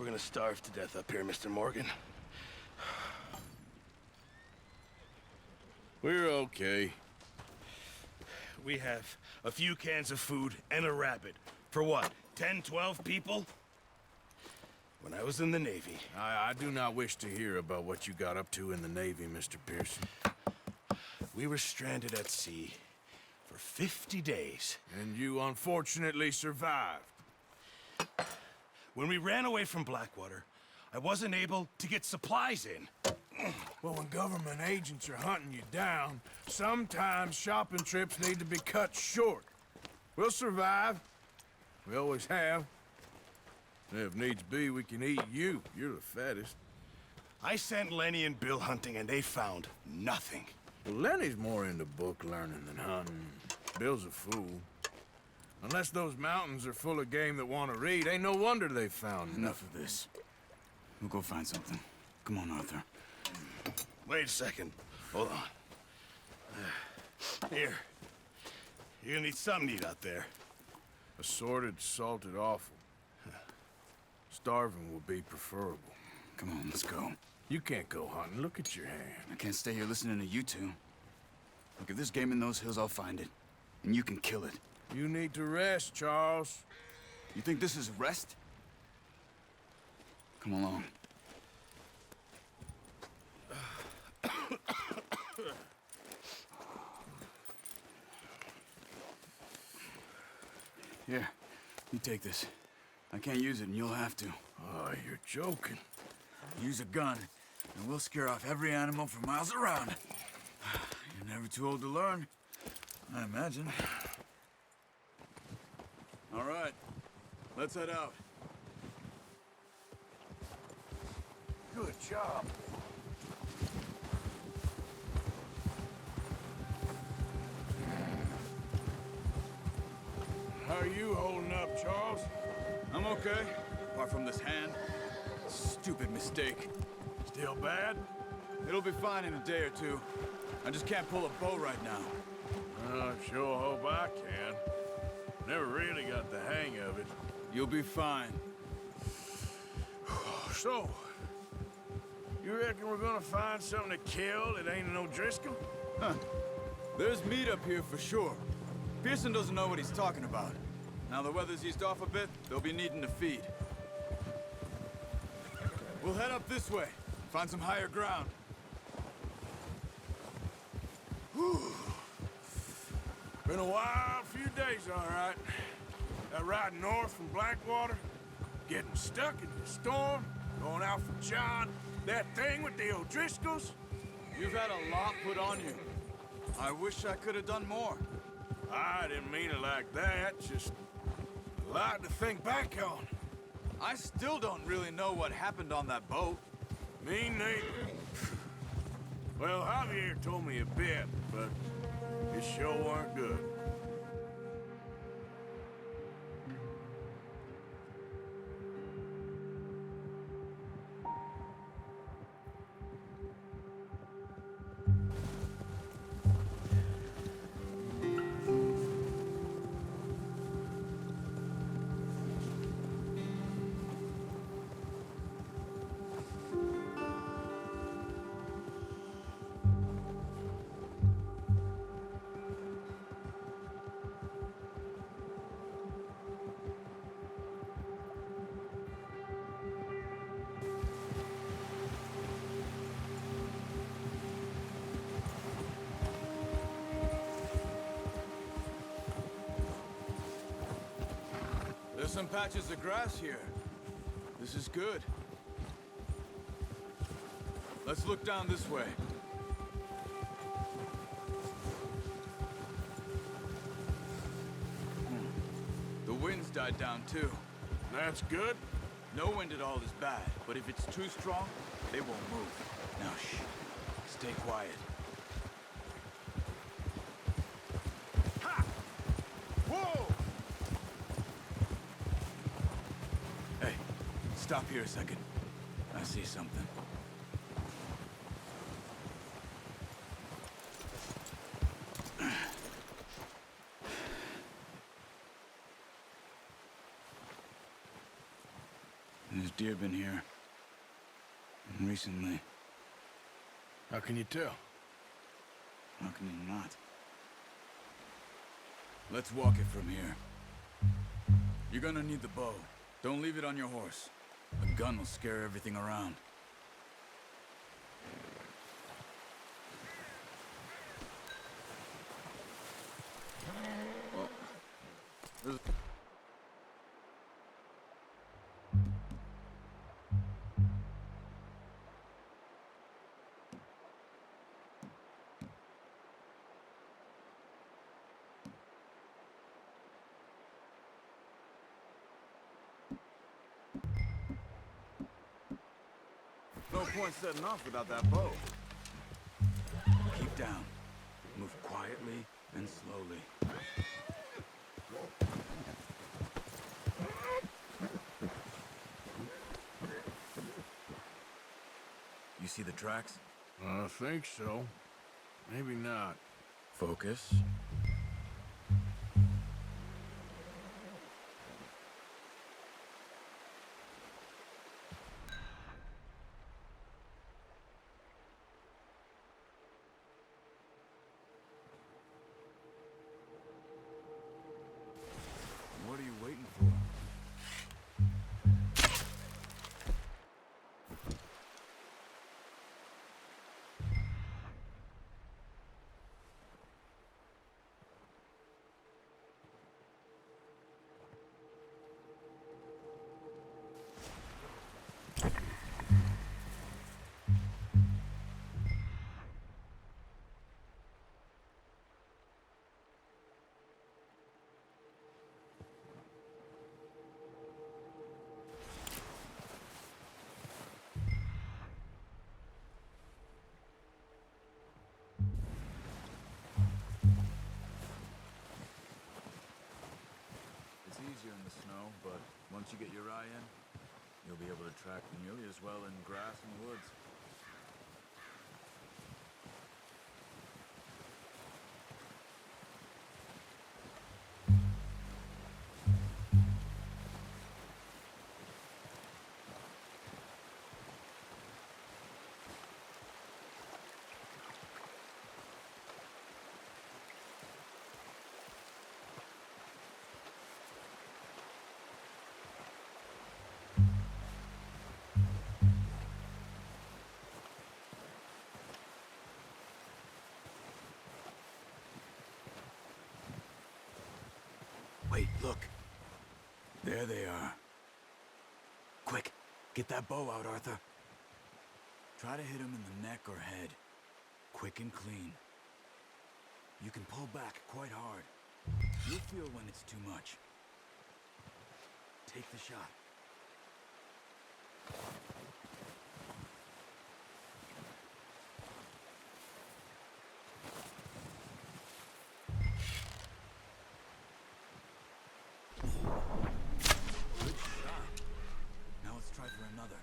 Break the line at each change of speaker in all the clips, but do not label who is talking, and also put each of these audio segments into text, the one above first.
We're gonna starve to death up here, Mr. Morgan.
We're okay.
We have a few cans of food and a rabbit. For what, 10, 12 people? When I was in the Navy...
I do not wish to hear about what you got up to in the Navy, Mr. Pearson.
We were stranded at sea for 50 days.
And you unfortunately survived.
When we ran away from Blackwater, I wasn't able to get supplies in.
Well, when government agents are hunting you down, sometimes shopping trips need to be cut short. We'll survive. We always have. And if needs be, we can eat you. You're the fattest.
I sent Lenny and Bill hunting, and they found nothing.
Well, Lenny's more into book learning than hunting. Bill's a fool. Unless those mountains are full of game that want to read, ain't no wonder they found
Enough of this. We'll go find something. Come on, Arthur.
Wait a second. Hold on. Here. You're gonna need something to eat out there.
Assorted, salted offal. Starving will be preferable.
Come on, let's go.
You can't go hunting. Look at your hand.
I can't stay here listening to you two. Look, if there's game in those hills, I'll find it. And you can kill it.
You need to rest, Charles.
You think this is rest? Come along. Here, you take this. I can't use it, and you'll have to.
Oh, you're joking.
Use a gun, and we'll scare off every animal for miles around. You're never too old to learn, I imagine. All right, let's head out.
Good job. How are you holding up, Charles?
I'm okay, apart from this hand. Stupid mistake.
Still bad?
It'll be fine in a day or two. I just can't pull a bow right now.
I sure hope I can. Never really got the hang of it.
You'll be fine.
So, you reckon we're gonna find something to kill that ain't no Driscoll?
Huh. There's meat up here for sure. Pearson doesn't know what he's talking about. Now the weather's eased off a bit, they'll be needing to feed. We'll head up this way, find some higher ground.
Whew. Been a wild few days, all right. That ride north from Blackwater, getting stuck in the storm, going out for John, that thing with the O'Driscolls.
You've had a lot put on you. I wish I could have done more.
I didn't mean it like that, just a lot to think back on.
I still don't really know what happened on that boat.
Me neither. Well, Javier told me a bit, but it sure weren't good.
There's some patches of grass here. This is good. Let's look down this way. The wind's died down too.
That's good.
No wind at all is bad, but if it's too strong, they won't move. Now shh. Stay quiet.
Ha! Whoa!
Hey, stop here a second. I see something. There's deer been here. And recently.
How can you tell?
How can you not? Let's walk it from here. You're gonna need the bow. Don't leave it on your horse. A gun will scare everything around.
No point setting off without that bow.
Keep down. Move quietly and slowly. You see the tracks?
I think so. Maybe not.
Focus. What are you waiting for? It's easier in the snow, but once you get your eye in, you'll be able to track nearly as well in grass and woods. Wait, look. There they are. Quick, get that bow out, Arthur. Try to hit him in the neck or head. Quick and clean. You can pull back quite hard. You'll feel when it's too much. Take the shot. Good shot. Now let's try for another.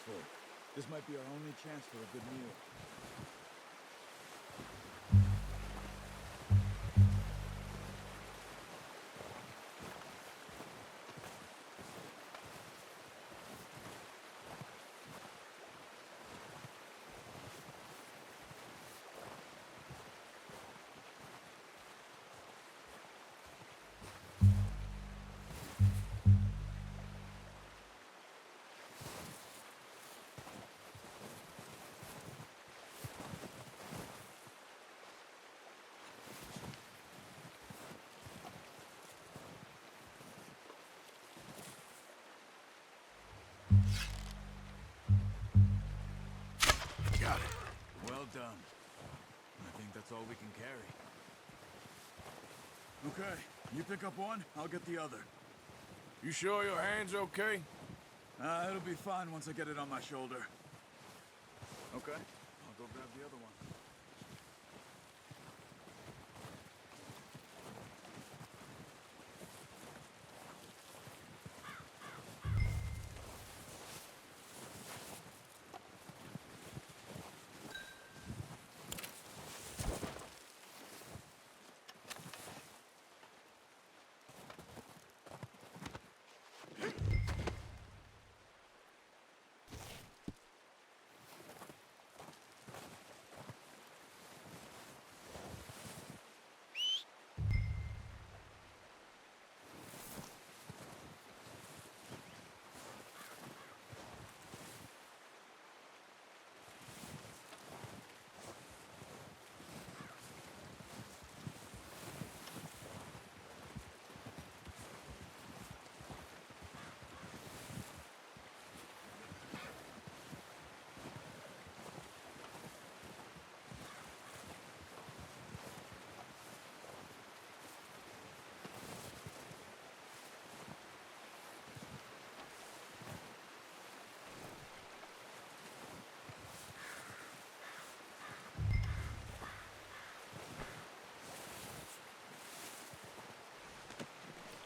full. This might be our only chance for a good meal.
Got it.
Well done. I think that's all we can carry. Okay, you pick up one, I'll get the other.
You sure your hand's okay?
It'll be fine once I get it on my shoulder. Okay, I'll go grab the other one.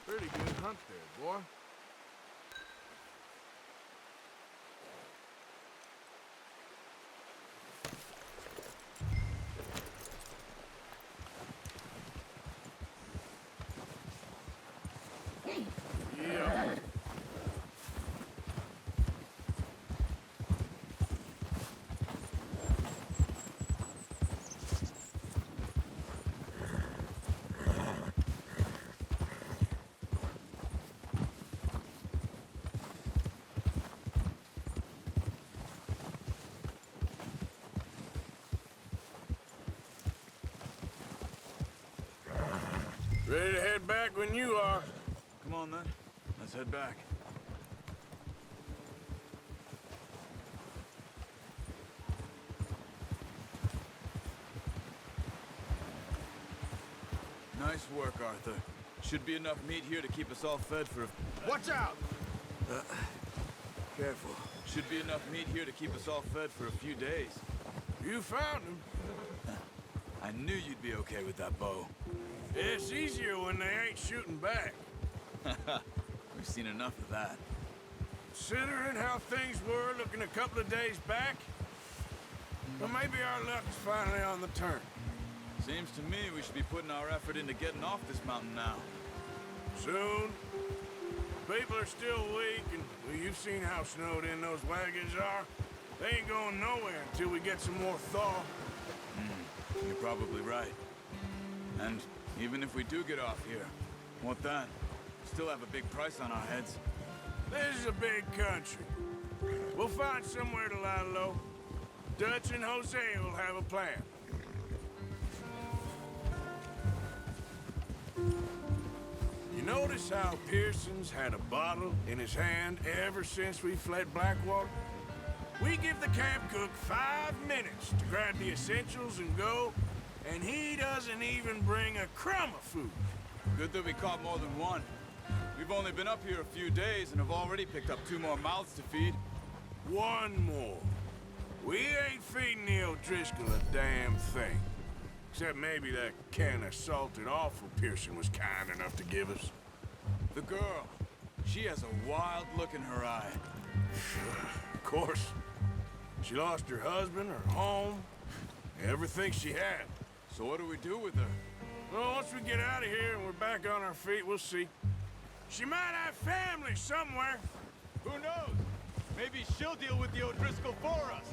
Pretty good hunt there, boy. Yeah. Ready to head back when you are.
Come on then, let's head back. Nice work, Arthur. Should be enough meat here to keep us all fed for a...
Watch out!
Careful. Should be enough meat here to keep us all fed for a few days.
You found him.
I knew you'd be okay with that bow.
It's easier when they ain't shooting back.
We've seen enough of that.
Considering how things were looking a couple of days back, well, maybe our luck's finally on the turn.
Seems to me we should be putting our effort into getting off this mountain now.
Soon. People are still weak, and well, you've seen how snowed in those wagons are. They ain't going nowhere until we get some more thaw.
You're probably right. And even if we do get off here, what then? Still have a big price on our heads.
This is a big country. We'll find somewhere to lie low. Dutch and Jose will have a plan. You notice how Pearson's had a bottle in his hand ever since we fled Blackwater? We give the camp cook 5 minutes to grab the essentials and go, and he doesn't even bring a crumb of food.
Good that we caught more than one. We've only been up here a few days and have already picked up 2 more mouths to feed.
1 more. We ain't feeding the O'Driscoll a damn thing. Except maybe that can of salted offal Pearson was kind enough to give us.
The girl. She has a wild look in her eye.
Of course, she lost her husband, her home, everything she had.
So what do we do with her?
Well, once we get out of here and we're back on our feet, we'll see. She might have family somewhere.
Who knows? Maybe she'll deal with the O'Driscoll for us.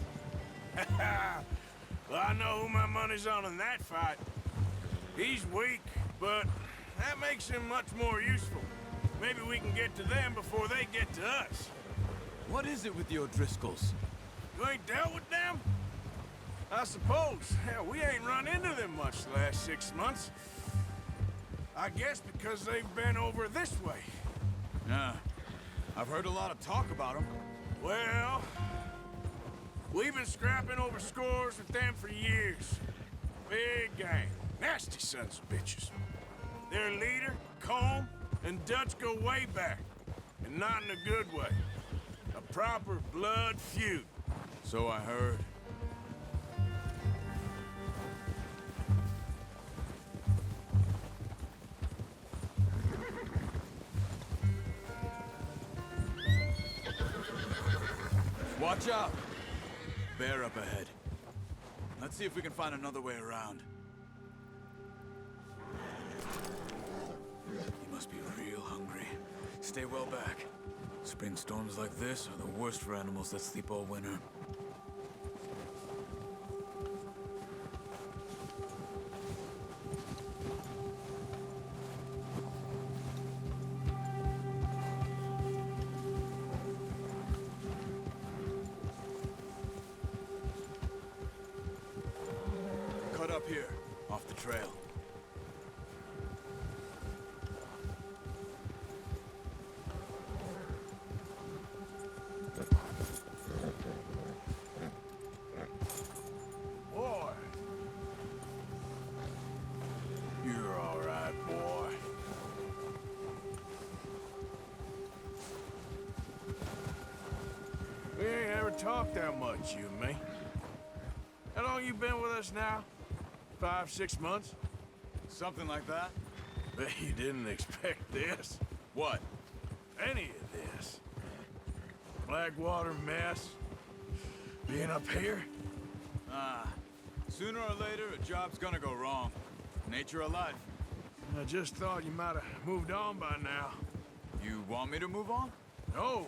Well, I know who my money's on in that fight. He's weak, but that makes him much more useful. Maybe we can get to them before they get to us.
What is it with the O'Driscolls?
You ain't dealt with them? I suppose. Hell, we ain't run into them much the last 6 months. I guess because they've been over this way.
Yeah, I've heard a lot of talk about them.
Well, we've been scrapping over scores with them for years. Big gang. Nasty sons of bitches. Their leader, Combe, and Dutch go way back. And not in a good way. A proper blood feud.
So I heard. Watch out! Bear up ahead. Let's see if we can find another way around. He must be real hungry. Stay well back. Spring storms like this are the worst for animals that sleep all winter. Cut up here, off the trail.
Boy. You're all right, boy. We ain't ever talked that much, you and me. How long you been with us now? 5, 6 months?
Something like that?
Bet you didn't expect this.
What?
Any of this. Blackwater mess. Being up here?
Sooner or later, a job's gonna go wrong. Nature of life.
I just thought you might have moved on by now.
You want me to move on?
No.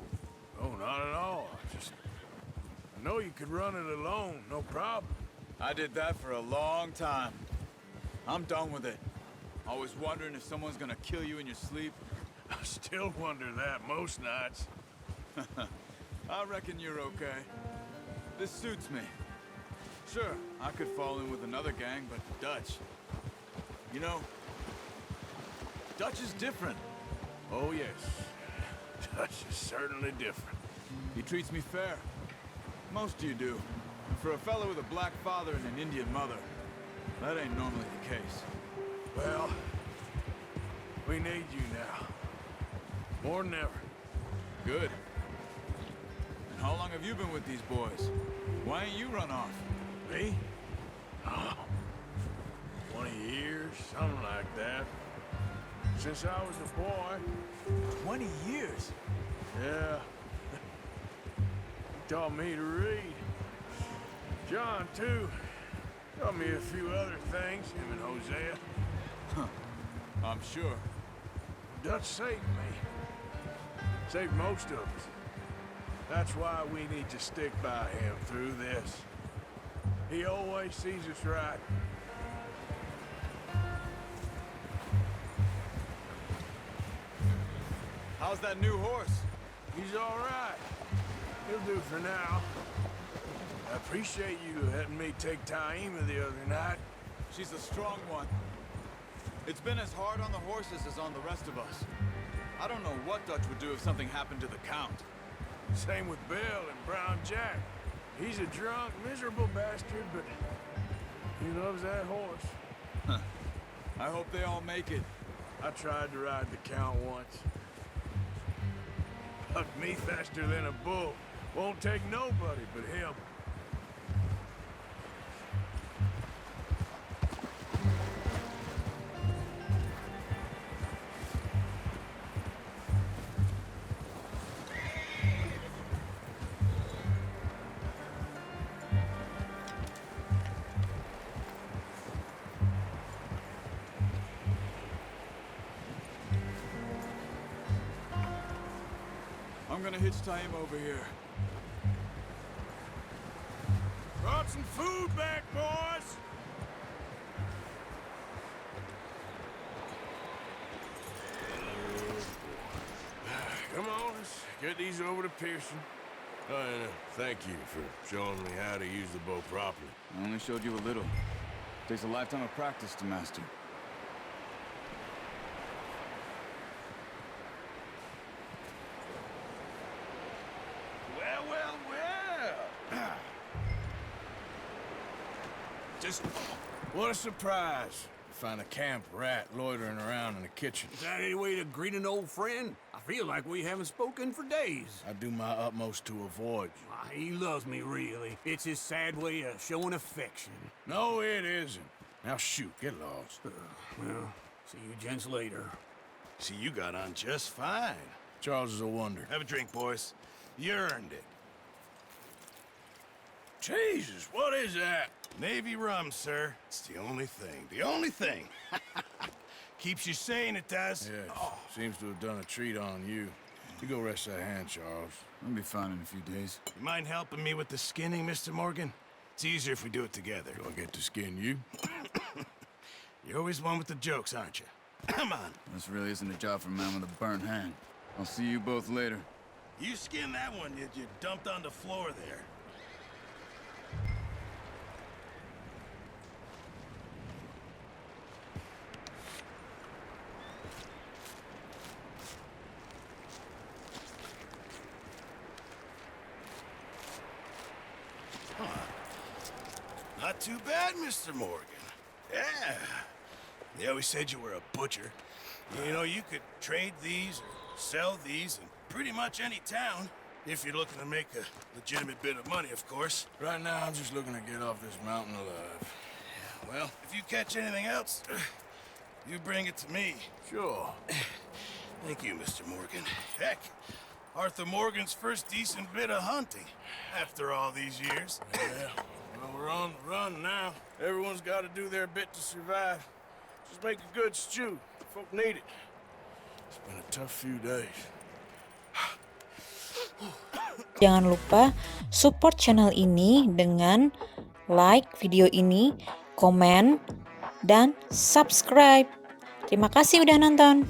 No, not at all. I know you could run it alone, no problem.
I did that for a long time. I'm done with it. Always wondering if someone's gonna kill you in your sleep.
I still wonder that most nights.
I reckon you're okay. This suits me. Sure, I could fall in with another gang, but Dutch... You know, Dutch is different.
Oh, yes. Dutch is certainly different.
He treats me fair. Most of you do. And for a fellow with a black father and an Indian mother, that ain't normally the case.
Well, we need you now. More than ever.
Good. And how long have you been with these boys? Why ain't you run off?
Me? Oh, 20 years, something like that. Since I was a boy.
20 years?
Yeah. He taught me to read. John, too. Taught me a few other things, him and Hosea.
I'm sure.
Dutch saved me. Saved most of us. That's why we need to stick by him through this. He always sees us right.
How's that new horse?
He's all right. He'll do for now. I appreciate you letting me take Taima the other night.
She's a strong one. It's been as hard on the horses as on the rest of us. I don't know what Dutch would do if something happened to the Count.
Same with Bill and Brown Jack. He's a drunk, miserable bastard, but he loves that horse.
I hope they all make it.
I tried to ride the Count once. Bucked me faster than a bull. Won't take nobody but him.
I'm gonna hitch tie him over here.
Brought some food back, boys. Come on, let's get these over to Pearson. Oh, and thank you for showing me how to use the bow properly.
I only showed you a little. Takes a lifetime of practice to master.
Well, well, well.
Just what a surprise. Find a camp rat loitering around in the kitchen.
Is that any way to greet an old friend? I feel like we haven't spoken for days.
I do my utmost to avoid you.
Why, he loves me, really. It's his sad way of showing affection.
No, it isn't. Now shoot, get lost.
Well, see you gents later.
See, you got on just fine.
Charles is a wonder.
Have a drink, boys. You earned it.
Jesus, what is that?
Navy rum, sir. It's the only thing. The only thing. Keeps you sane, it does.
Yes, seems to have done a treat on you. You go rest that hand, Charles.
I'll be fine in a few days.
You mind helping me with the skinning, Mr. Morgan? It's easier if we do it together.
Do I get to skin you?
You're always one with the jokes, aren't you? Come on.
This really isn't a job for a man with a burnt hand. I'll see you both later.
You skin that one you dumped on the floor there. Not too bad, Mr. Morgan. Yeah. They always said you were a butcher. You know, you could trade these or sell these in pretty much any town, if you're looking to make a legitimate bit of money, of course.
Right now, I'm just looking to get off this mountain alive.
Well, if you catch anything else, you bring it to me.
Sure.
Thank you, Mr. Morgan. Heck, Arthur Morgan's first decent bit of hunting after all these years.
Yeah. Well, we're on the run now. Everyone's got to do their bit to survive. Just make a good stew. Folk need it. It's been a tough few days.
Jangan lupa support channel ini dengan like video ini, komen, dan subscribe. Terima kasih udah nonton.